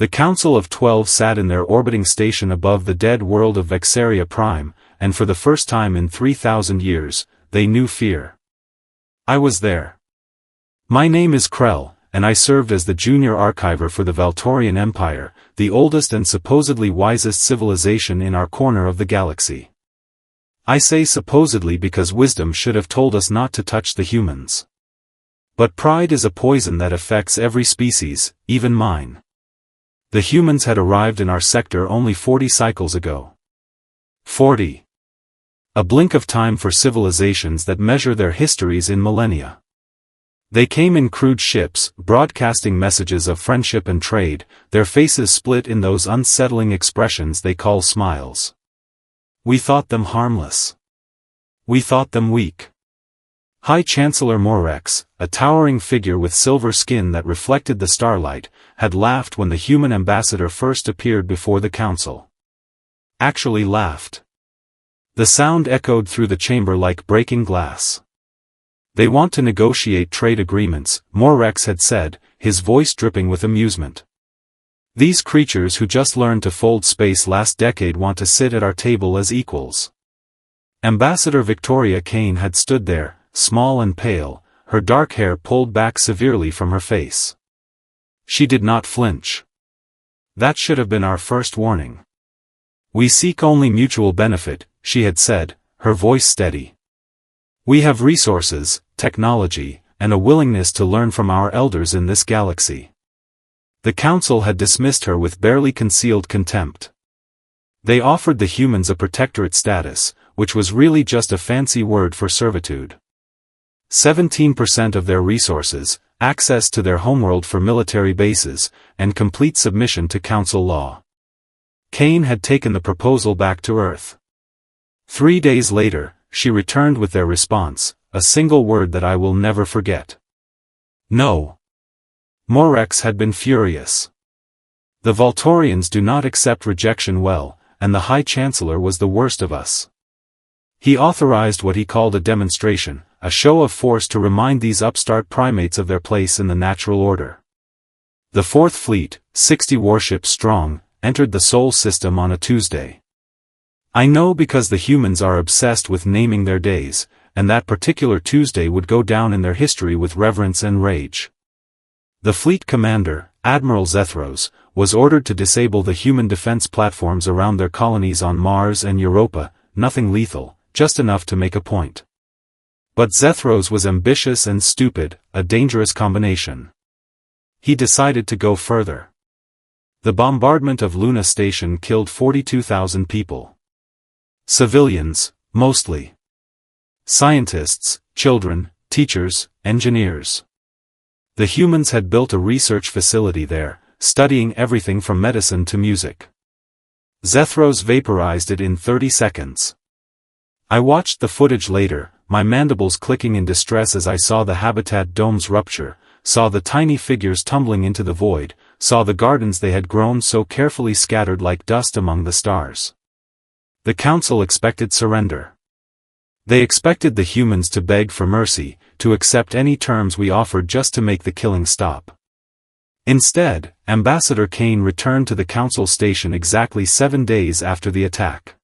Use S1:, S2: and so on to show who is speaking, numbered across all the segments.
S1: The Council of 12 sat in their orbiting station above the dead world of Vexaria Prime, and for the first time in 3,000 years, they knew fear. I was there. My name is Krell, and I served as the junior archiver for the Valtorian Empire, the oldest and supposedly wisest civilization in our corner of the galaxy. I say supposedly because wisdom should have told us not to touch the humans. But pride is a poison that affects every species, even mine. The humans had arrived in our sector only 40 cycles ago. 40. A blink of time for civilizations that measure their histories in millennia. They came in crude ships, broadcasting messages of friendship and trade, their faces split in those unsettling expressions they call smiles. We thought them harmless. We thought them weak. High Chancellor Morex, a towering figure with silver skin that reflected the starlight, had laughed when the human ambassador first appeared before the council. Actually laughed. The sound echoed through the chamber like breaking glass. They want to negotiate trade agreements, Morex had said, his voice dripping with amusement. These creatures who just learned to fold space last decade want to sit at our table as equals. Ambassador Victoria Kane had stood there, small and pale, her dark hair pulled back severely from her face. She did not flinch. That should have been our first warning. We seek only mutual benefit, she had said, her voice steady. We have resources, technology, and a willingness to learn from our elders in this galaxy. The council had dismissed her with barely concealed contempt. They offered the humans a protectorate status, which was really just a fancy word for servitude. 17% of their resources, access to their homeworld for military bases, and complete submission to council law. Kane had taken the proposal back to Earth. 3 days later, she returned with their response, a single word that I will never forget. No. Morex had been furious. The Valtorians do not accept rejection well, and the High Chancellor was the worst of us. He authorized what he called a demonstration, a show of force to remind these upstart primates of their place in the natural order. The Fourth Fleet, 60 warships strong, entered the Sol system on a Tuesday. I know because the humans are obsessed with naming their days, and that particular Tuesday would go down in their history with reverence and rage. The fleet commander, Admiral Zethros, was ordered to disable the human defense platforms around their colonies on Mars and Europa, nothing lethal, just enough to make a point. But Zethros was ambitious and stupid, a dangerous combination. He decided to go further. The bombardment of Luna Station killed 42,000 people. Civilians, mostly. Scientists, children, teachers, engineers. The humans had built a research facility there, studying everything from medicine to music. Zethros vaporized it in 30 seconds. I watched the footage later, my mandibles clicking in distress as I saw the habitat domes rupture, saw the tiny figures tumbling into the void, saw the gardens they had grown so carefully scattered like dust among the stars. The council expected surrender. They expected the humans to beg for mercy, to accept any terms we offered just to make the killing stop. Instead, Ambassador Kane returned to the council station exactly 7 days after the attack.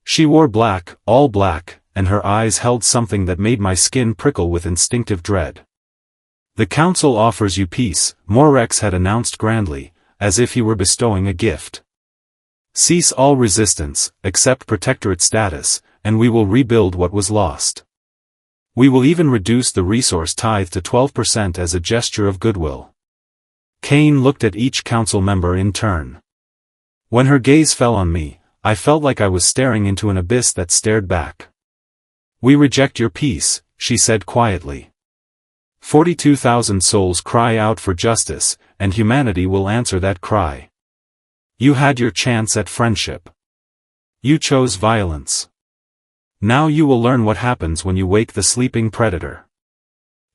S1: She wore black, all black, and her eyes held something that made my skin prickle with instinctive dread. The council offers you peace, Morex had announced grandly, as if he were bestowing a gift. Cease all resistance, accept protectorate status, and we will rebuild what was lost. We will even reduce the resource tithe to 12% as a gesture of goodwill. Kane looked at each council member in turn. When her gaze fell on me, I felt like I was staring into an abyss that stared back. We reject your peace, she said quietly. 42,000 souls cry out for justice, and humanity will answer that cry. You had your chance at friendship. You chose violence. Now you will learn what happens when you wake the sleeping predator.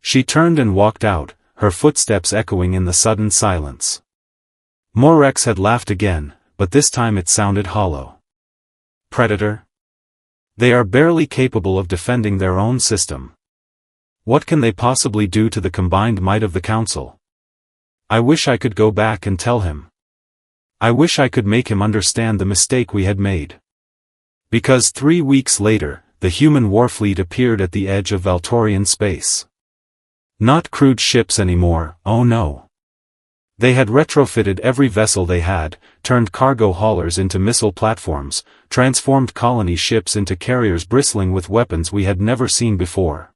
S1: She turned and walked out, her footsteps echoing in the sudden silence. Morex had laughed again, but this time it sounded hollow. Predator? They are barely capable of defending their own system. What can they possibly do to the combined might of the council? I wish I could go back and tell him. I wish I could make him understand the mistake we had made. Because 3 weeks later, the human warfleet appeared at the edge of Valtorian space. Not crude ships anymore, oh no. They had retrofitted every vessel they had, turned cargo haulers into missile platforms, transformed colony ships into carriers bristling with weapons we had never seen before.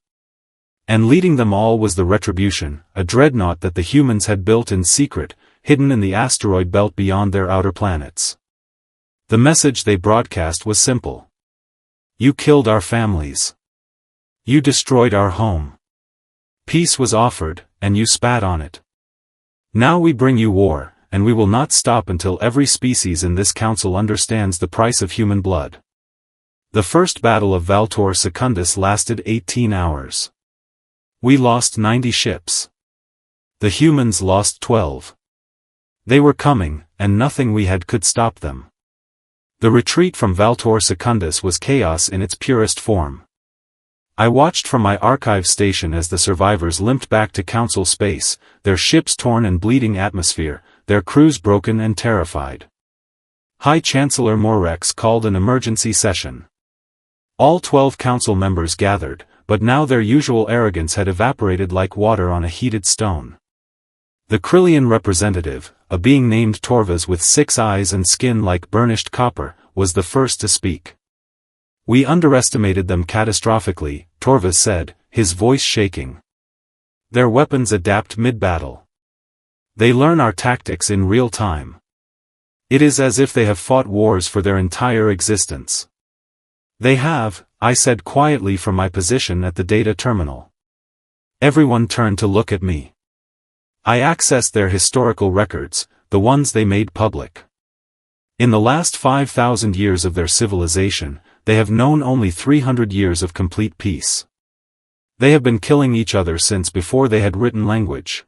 S1: And leading them all was the Retribution, a dreadnought that the humans had built in secret, hidden in the asteroid belt beyond their outer planets. The message they broadcast was simple. You killed our families. You destroyed our home. Peace was offered, and you spat on it. Now we bring you war, and we will not stop until every species in this council understands the price of human blood. The first battle of Valtor Secundus lasted 18 hours. We lost 90 ships. The humans lost 12. They were coming, and nothing we had could stop them. The retreat from Valtor Secundus was chaos in its purest form. I watched from my archive station as the survivors limped back to council space, their ships torn and bleeding atmosphere, their crews broken and terrified. High Chancellor Morex called an emergency session. All 12 council members gathered, but now their usual arrogance had evaporated like water on a heated stone. The Krillian representative, a being named Torvas with 6 eyes and skin like burnished copper, was the first to speak. We underestimated them catastrophically, Torvas said, his voice shaking. Their weapons adapt mid-battle. They learn our tactics in real time. It is as if they have fought wars for their entire existence. They have, I said quietly from my position at the data terminal. Everyone turned to look at me. I accessed their historical records, the ones they made public. In the last 5,000 years of their civilization, they have known only 300 years of complete peace. They have been killing each other since before they had written language.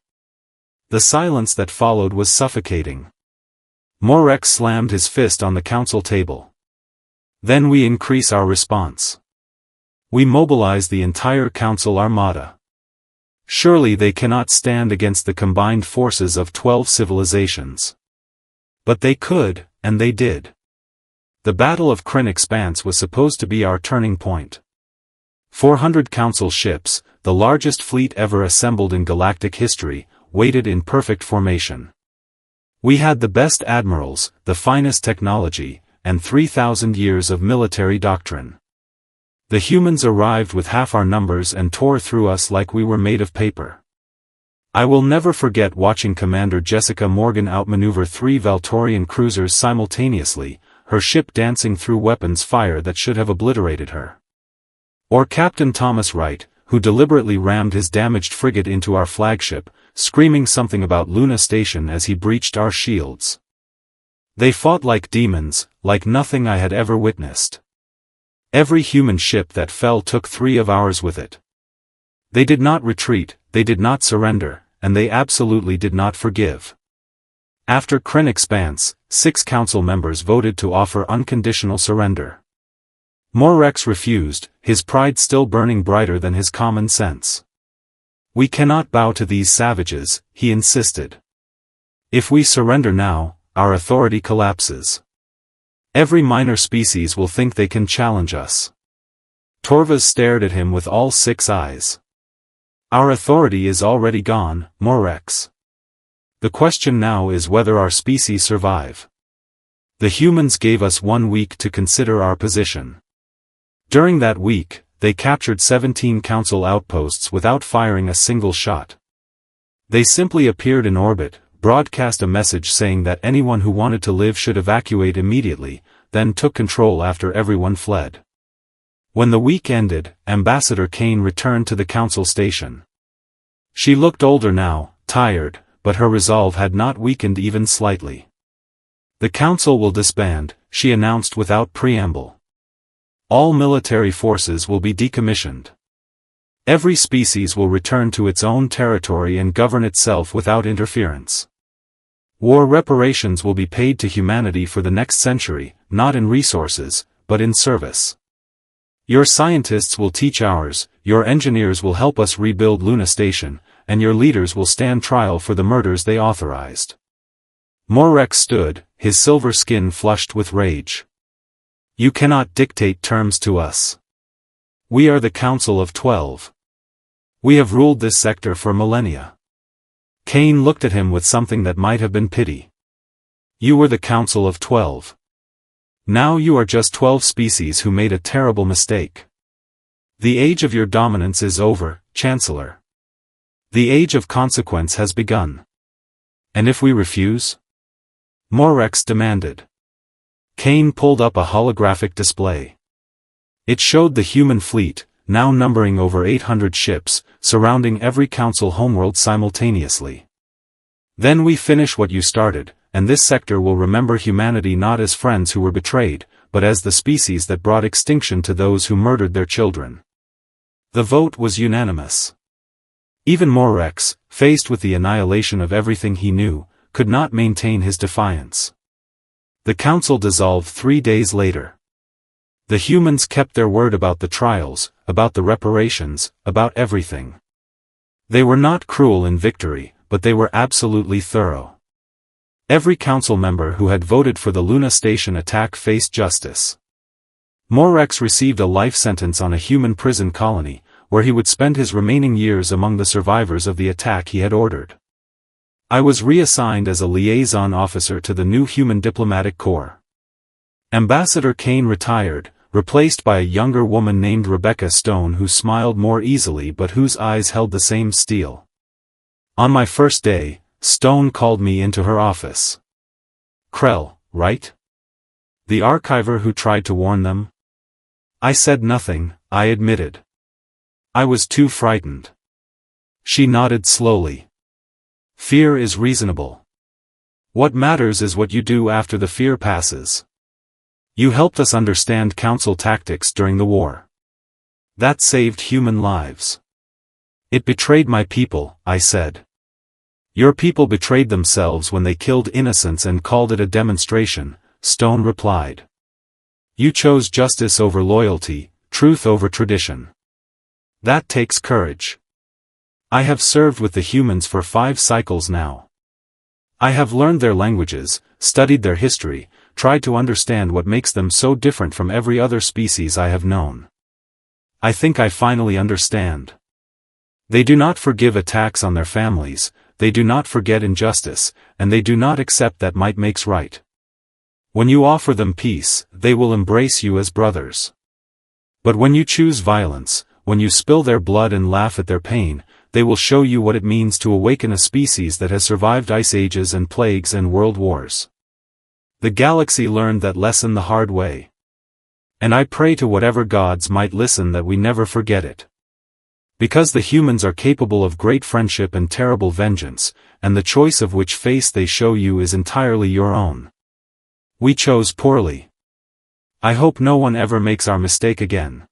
S1: The silence that followed was suffocating. Morex slammed his fist on the council table. Then we increase our response. We mobilize the entire council armada. Surely they cannot stand against the combined forces of 12 civilizations. But they could, and they did. The Battle of Kryn Expanse was supposed to be our turning point. 400 council ships, the largest fleet ever assembled in galactic history, waited in perfect formation. We had the best admirals, the finest technology, and 3,000 years of military doctrine. The humans arrived with half our numbers and tore through us like we were made of paper. I will never forget watching Commander Jessica Morgan outmaneuver 3 Valtorian cruisers simultaneously, her ship dancing through weapons fire that should have obliterated her. Or Captain Thomas Wright, who deliberately rammed his damaged frigate into our flagship, screaming something about Luna Station as he breached our shields. They fought like demons, like nothing I had ever witnessed. Every human ship that fell took 3 of ours with it. They did not retreat, they did not surrender, and they absolutely did not forgive. After Kryn Expanse, 6 council members voted to offer unconditional surrender. Morex refused, his pride still burning brighter than his common sense. We cannot bow to these savages, he insisted. If we surrender now, our authority collapses. Every minor species will think they can challenge us. Torvas stared at him with all 6 eyes. Our authority is already gone, Morex. The question now is whether our species survive. The humans gave us 1 week to consider our position. During that week, they captured 17 council outposts without firing a single shot. They simply appeared in orbit, broadcast a message saying that anyone who wanted to live should evacuate immediately, then took control after everyone fled. When the week ended, Ambassador Kane returned to the council station. She looked older now, tired, but her resolve had not weakened even slightly. The council will disband, she announced without preamble. All military forces will be decommissioned. Every species will return to its own territory and govern itself without interference. War reparations will be paid to humanity for the next century, not in resources, but in service. Your scientists will teach ours, your engineers will help us rebuild Luna Station, and your leaders will stand trial for the murders they authorized. Morrex stood, his silver skin flushed with rage. You cannot dictate terms to us. We are the Council of 12. We have ruled this sector for millennia. Kane looked at him with something that might have been pity. You were the Council of 12. Now you are just 12 species who made a terrible mistake. The age of your dominance is over, Chancellor. The age of consequence has begun. And if we refuse? Morrex demanded. Kane pulled up a holographic display. It showed the human fleet, now numbering over 800 ships, surrounding every council homeworld simultaneously. Then we finish what you started, and this sector will remember humanity not as friends who were betrayed, but as the species that brought extinction to those who murdered their children. The vote was unanimous. Even Morrex, faced with the annihilation of everything he knew, could not maintain his defiance. The council dissolved 3 days later. The humans kept their word about the trials, about the reparations, about everything. They were not cruel in victory, but they were absolutely thorough. Every council member who had voted for the Luna Station attack faced justice. Morrex received a life sentence on a human prison colony, where he would spend his remaining years among the survivors of the attack he had ordered. I was reassigned as a liaison officer to the new Human Diplomatic Corps. Ambassador Kane retired, replaced by a younger woman named Rebecca Stone who smiled more easily but whose eyes held the same steel. On my first day, Stone called me into her office. Krell, right? The archiver who tried to warn them? I said nothing, I admitted. I was too frightened. She nodded slowly. Fear is reasonable. What matters is what you do after the fear passes. You helped us understand council tactics during the war. That saved human lives. It betrayed my people, I said. Your people betrayed themselves when they killed innocents and called it a demonstration, Stone replied. You chose justice over loyalty, truth over tradition. That takes courage. I have served with the humans for 5 cycles now. I have learned their languages, studied their history, tried to understand what makes them so different from every other species I have known. I think I finally understand. They do not forgive attacks on their families, they do not forget injustice, and they do not accept that might makes right. When you offer them peace, they will embrace you as brothers. But when you choose violence, when you spill their blood and laugh at their pain, they will show you what it means to awaken a species that has survived ice ages and plagues and world wars. The galaxy learned that lesson the hard way. And I pray to whatever gods might listen that we never forget it. Because the humans are capable of great friendship and terrible vengeance, and the choice of which face they show you is entirely your own. We chose poorly. I hope no one ever makes our mistake again.